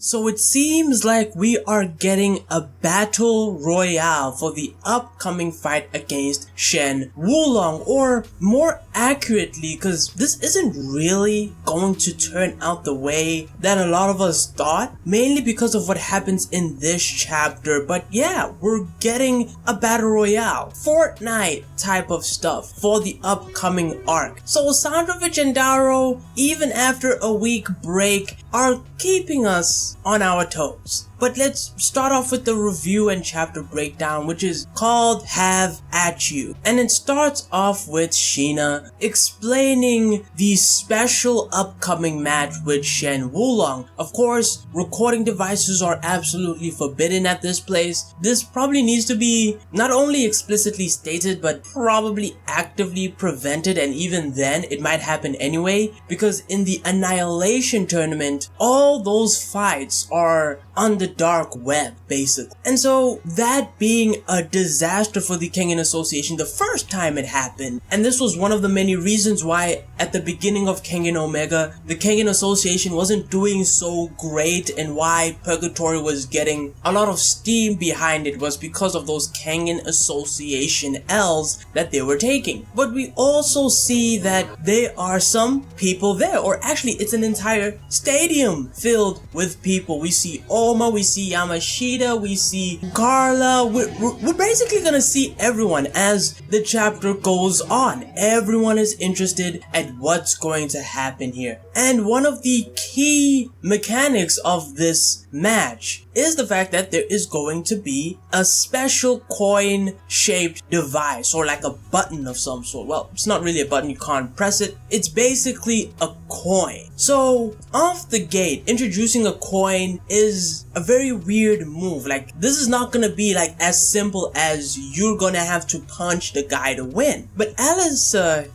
So it seems like we are getting a battle royale for the upcoming fight against Shen Wulong, or more accurately, because this isn't really going to turn out the way that a lot of us thought, mainly because of what happens in this chapter. But yeah, we're getting a battle royale, Fortnite type of stuff for the upcoming arc. So Sandrovich and Daro, even after a week break, are keeping us on our toes. But let's start off with the review and chapter breakdown, which is called Have At You. And it starts off with Sheena explaining the special upcoming match with Shen Wulong. Of course, recording devices are absolutely forbidden at this place. This probably needs to be not only explicitly stated, but probably actively prevented, and even then it might happen anyway, because in the Annihilation tournament, all those fights are on the dark web, basically. And so that being a disaster for the Kengan Association the first time it happened, and this was one of the many reasons why at the beginning of Kengan Omega, the Kengan Association wasn't doing so great, and why Purgatory was getting a lot of steam behind it, was because of those Kengan Association L's that they were taking. But we also see that there are some people there, or actually it's an entire stadium filled with people. We see Oma, we see Yamashita, we see Carla. We're basically gonna see everyone as the chapter goes on. Everyone is interested at what's going to happen here. And one of the key mechanics of this match is the fact that there is going to be a special coin shaped device, or like a button of some sort. Well, it's not really a button, you can't press it. It's basically a coin. So off the gate, introducing a coin is a very weird move. Like, this is not gonna be like as simple as you're gonna have to punch the guy to win. But Alice,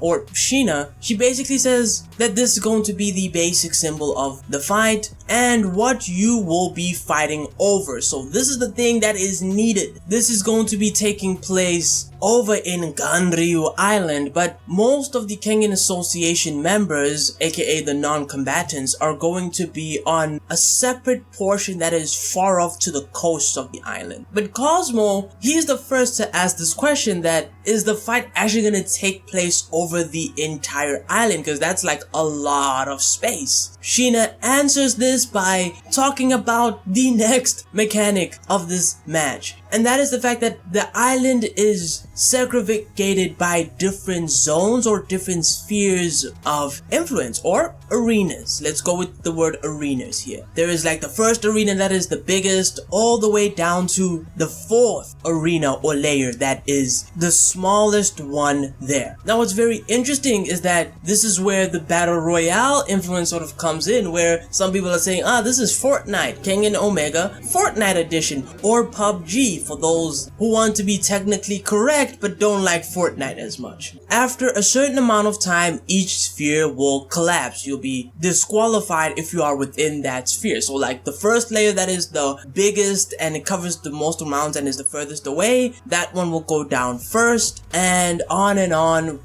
or Sheena, she basically says that this is going to be the basic symbol of the fight and what you will be fighting over. So this is the thing that is needed. This is going to be taking place over in Ganryu Island, but most of the Kengan Association members, aka the non-combatants, are going to be on a separate portion that is far off to the coast of the island. But Cosmo, he's the first to ask this question, that is the fight actually going to take place over the entire island, because that's like a lot of space. Sheena answers this by talking about the next mechanic of this match, and that is the fact that the island is segregated by different zones or different spheres of influence, or arenas. Let's go with the word arenas here. There is like the first arena that is the biggest, all the way down to the fourth arena or layer that is the smallest one there. Now what's very interesting is that this is where the Battle Royale influence sort of comes in, where some people are saying, this is Fortnite, Kengan Omega, Fortnite edition, or PUBG for those who want to be technically correct but don't like Fortnite as much. After a certain amount of time, each sphere will collapse. You'll be disqualified if you are within that sphere. So like the first layer that is the biggest and it covers the most amounts and is the furthest away, that one will go down first, and on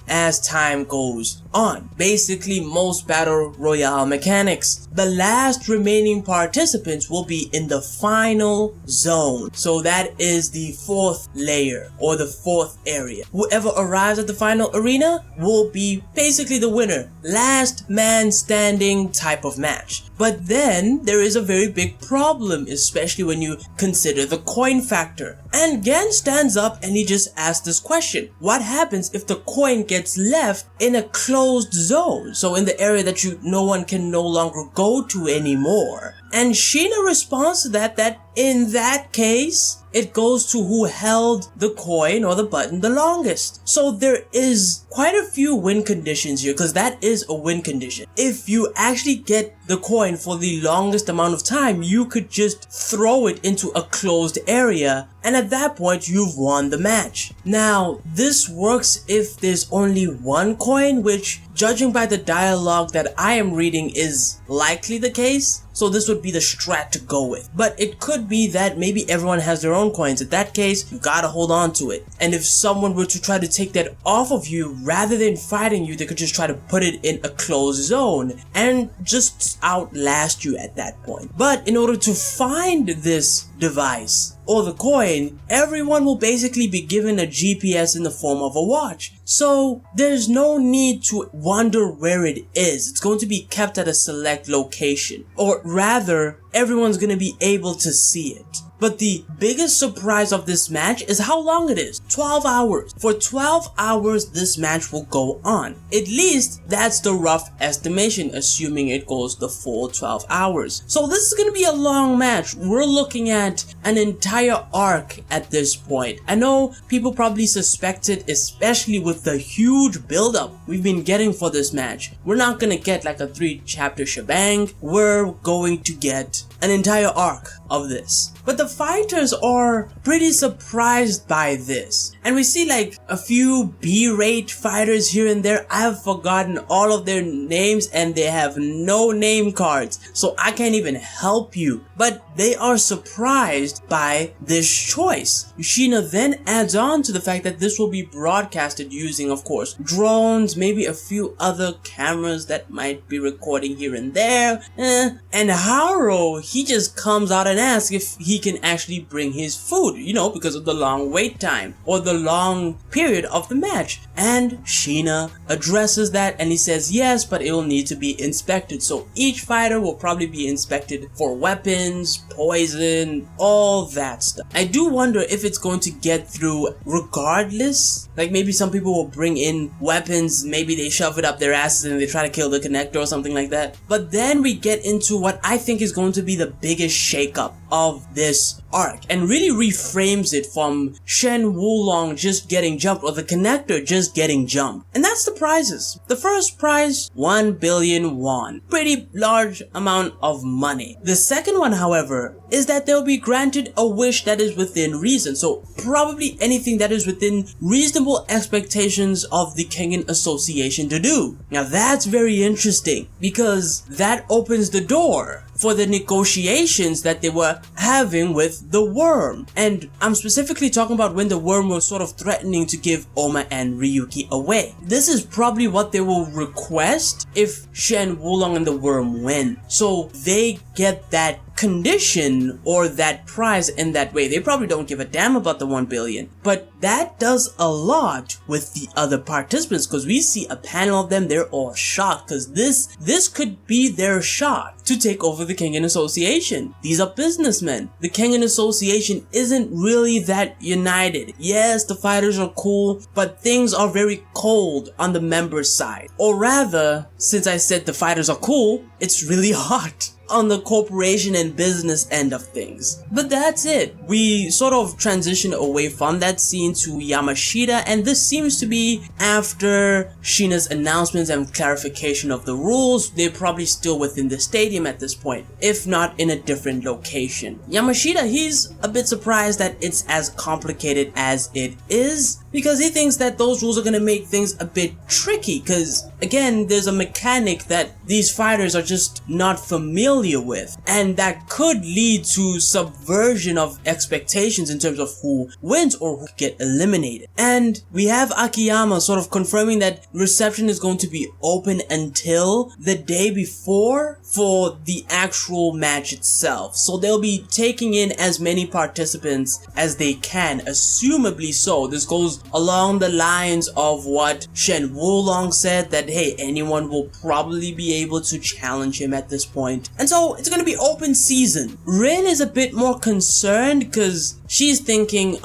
as time goes on. Basically most battle royale mechanics. The last remaining participants will be in the final zone. So that is the fourth layer, or the fourth area. Whoever arrives at the final arena will be basically the winner. Last man standing type of match. But then there is a very big problem, especially when you consider the coin factor. And Gen stands up and he just asks this question: what happens if the coin gets left in a closed zone? So in the area that no one can no longer go to anymore. And Sheena responds to that in that case, it goes to who held the coin or the button the longest. So there is quite a few win conditions here, because that is a win condition. If you actually get the coin for the longest amount of time, you could just throw it into a closed area, and at that point you've won the match. Now this works if there's only one coin, which judging by the dialogue that I am reading is likely the case. So this would be the strat to go with. But it could be that maybe everyone has their own coins. In that case, you gotta hold on to it. And if someone were to try to take that off of you, rather than fighting you, they could just try to put it in a closed zone and just outlast you at that point. But in order to find this device or the coin, everyone will basically be given a GPS in the form of a watch. So there's no need to wonder where it is. It's going to be kept at a select location, or rather, everyone's going to be able to see it. But the biggest surprise of this match is how long it is. 12 hours. For 12 hours, this match will go on. At least, that's the rough estimation, assuming it goes the full 12 hours. So this is going to be a long match. We're looking at an entire arc at this point. I know people probably suspected, especially with the huge build-up we've been getting for this match. We're not going to get like a 3-chapter shebang. We're going to get an entire arc of this. But the fighters are pretty surprised by this. And we see like a few B-rate fighters here and there. I have forgotten all of their names and they have no name cards, so I can't even help you. But they are surprised by this choice. Sheena then adds on to the fact that this will be broadcasted using, of course, drones, maybe a few other cameras that might be recording here and there. And Haru, he just comes out and asks if he can actually bring his food, you know, because of the long wait time or the long period of the match. And Sheena addresses that and he says yes, but it will need to be inspected. So each fighter will probably be inspected for weapons, poison, all that stuff. I do wonder if it's going to get through regardless. Like maybe some people will bring in weapons, maybe they shove it up their asses and they try to kill the connector or something like that. But then we get into what I think is going to be the biggest shakeup of this arc and really reframes it from Shen Wulong just getting jumped or the connector just getting jumped. And that's the prizes. The first prize, 1 billion won. Pretty large amount of money. The second one, however, is that they'll be granted a wish that is within reason. So probably anything that is within reasonable expectations of the Kengan Association to do. Now that's very interesting because that opens the door for the negotiations that they were having with the worm. And I'm specifically talking about when the worm was sort of threatening to give Oma and Ryuki away. This is probably what they will request if Shen Wulong and the worm win. So they get that condition or that prize in that way. They probably don't give a damn about the 1 billion, but that does a lot with the other participants because we see a panel of them. They're all shocked because this could be their shot to take over the Kengan Association. These are businessmen. The Kengan Association isn't really that united. Yes, the fighters are cool, but things are very cold on the members' side. Or rather, since I said the fighters are cool, it's really hot on the corporation and business end of things. But that's it. We sort of transition away from that scene to Yamashita, and this seems to be after Sheena's announcements and clarification of the rules. They're probably still within the stadium at this point, if not in a different location. Yamashita, he's a bit surprised that it's as complicated as it is, because he thinks that those rules are going to make things a bit tricky, because again, there's a mechanic that these fighters are just not familiar with, and that could lead to subversion of expectations in terms of who wins or who get eliminated. And we have Akiyama sort of confirming that reception is going to be open until the day before for the actual match itself. So they'll be taking in as many participants as they can, assumably so. This goes along the lines of what Shen Wulong said, that hey, anyone will probably be able to challenge him at this point. And so it's gonna be open season. Rin is a bit more concerned because she's thinking,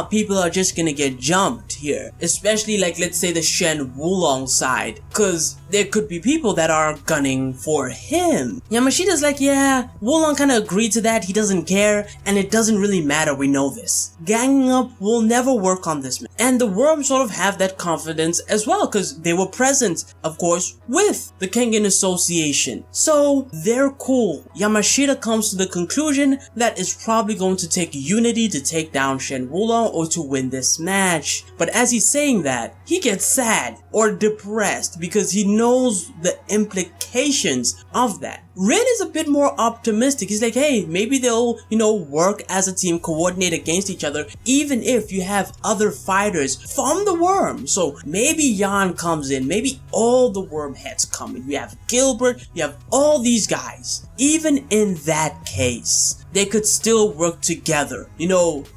people are just gonna get jumped here. Especially like, let's say the Shen Wulong side, because there could be people that are gunning for him. Yamashita's like, yeah, Wulong kinda agreed to that, he doesn't care, and it doesn't really matter, we know this. Ganging up will never work on this man. And the worms sort of have that confidence as well, because they were present of course, with the Kengan Association. So they're cool. Yamashita comes to the conclusion that it's probably going to take unity to take down Shen Wulong or to win this match. But as he's saying that, he gets sad or depressed because he knows the implications of that. Rin is a bit more optimistic. He's like, hey, maybe they'll, work as a team, coordinate against each other, even if you have other fighters from the worm. So maybe Yan comes in, maybe all the worm heads come in. You have Gilbert, you have all these guys. Even in that case, they could still work together,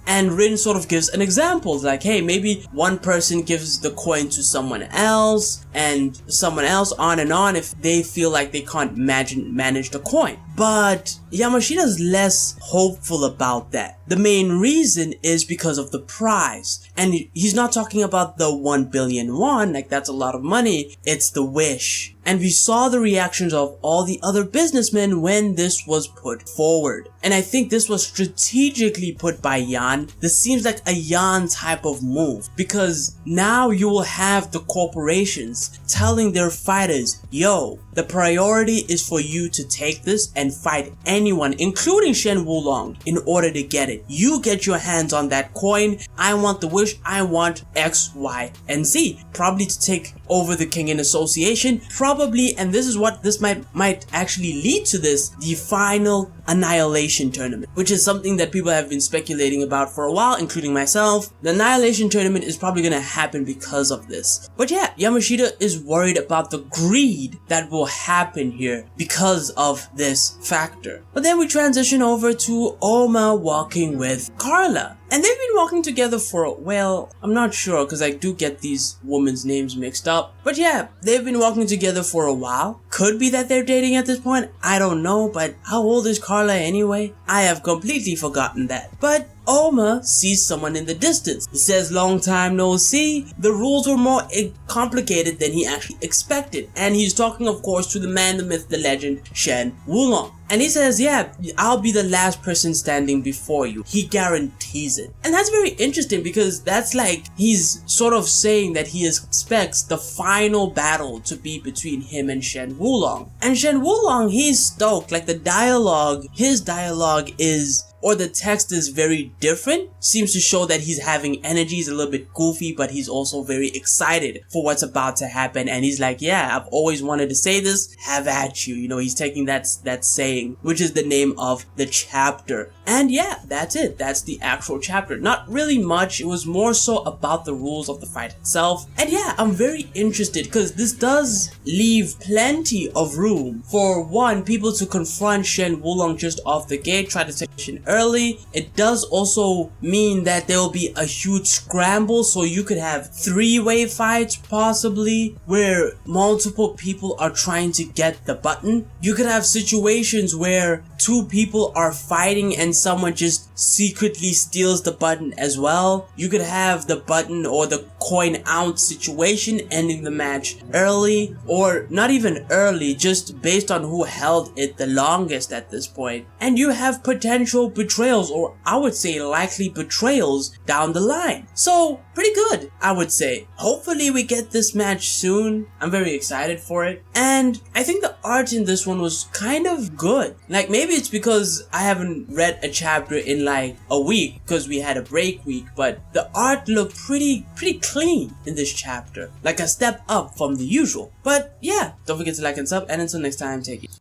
and Rin sort of gives an example, like, hey, maybe one person gives the coin to someone else, and someone else, on and on, if they feel like they can't manage the coin. But Yamashita's less hopeful about that. The main reason is because of the prize. And he's not talking about the 1 billion won, like that's a lot of money. It's the wish. And we saw the reactions of all the other businessmen when this was put forward. And I think this was strategically put by Yan. This seems like a Yan type of move, because now you will have the corporations telling their fighters, yo, the priority is for you to take this and fight anyone, including Shen Wulong, in order to get it. You get your hands on that coin. I want the wish. I want X, Y, and Z. Probably to take over the Kengan Association. Probably, and this is what this might actually lead to this, the final Annihilation Tournament, which is something that people have been speculating about for a while, including myself. The Annihilation Tournament is probably gonna happen because of this. But yeah, Yamashita is worried about the greed that will happen here because of this factor. But then we transition over to Oma walking with Carla. And they've been walking together for, well, I'm not sure because I do get these women's names mixed up. But yeah, they've been walking together for a while. Could be that they're dating at this point. I don't know, but how old is Carla anyway? I have completely forgotten that. But Oma sees someone in the distance. He says, long time no see. The rules were more complicated than he actually expected. And he's talking, of course, to the man, the myth, the legend, Shen Wulong. And he says, yeah, I'll be the last person standing before you. He guarantees it. And that's very interesting because that's like he's sort of saying that he expects the final battle to be between him and Shen Wulong. And Shen Wulong, he's stoked. Like his dialogue is, or the text is very different. Seems to show that he's having energy. He's a little bit goofy, but he's also very excited for what's about to happen. And he's like, yeah, I've always wanted to say this. Have at you. He's taking that saying, which is the name of the chapter. And yeah, that's it. That's the actual chapter. Not really much. It was more so about the rules of the fight itself. And yeah, I'm very interested because this does leave plenty of room for people to confront Shen Wulong just off the gate, try to take Shen early. It does also mean that there will be a huge scramble, so you could have three-way fights possibly where multiple people are trying to get the button. You could have situations where two people are fighting and someone just secretly steals the button as well. You could have the button or the coin out situation ending the match early, or not even early, just based on who held it the longest at this point. And you have potential betrayals, or I would say likely betrayals down the line. So pretty good, I would say. Hopefully we get this match soon. I'm very excited for it. And I think the art in this one was kind of good. Like maybe it's because I haven't read a chapter in like a week because we had a break week, but the art looked pretty clean in this chapter. Like a step up from the usual. But yeah, don't forget to like and sub, and until next time, take it.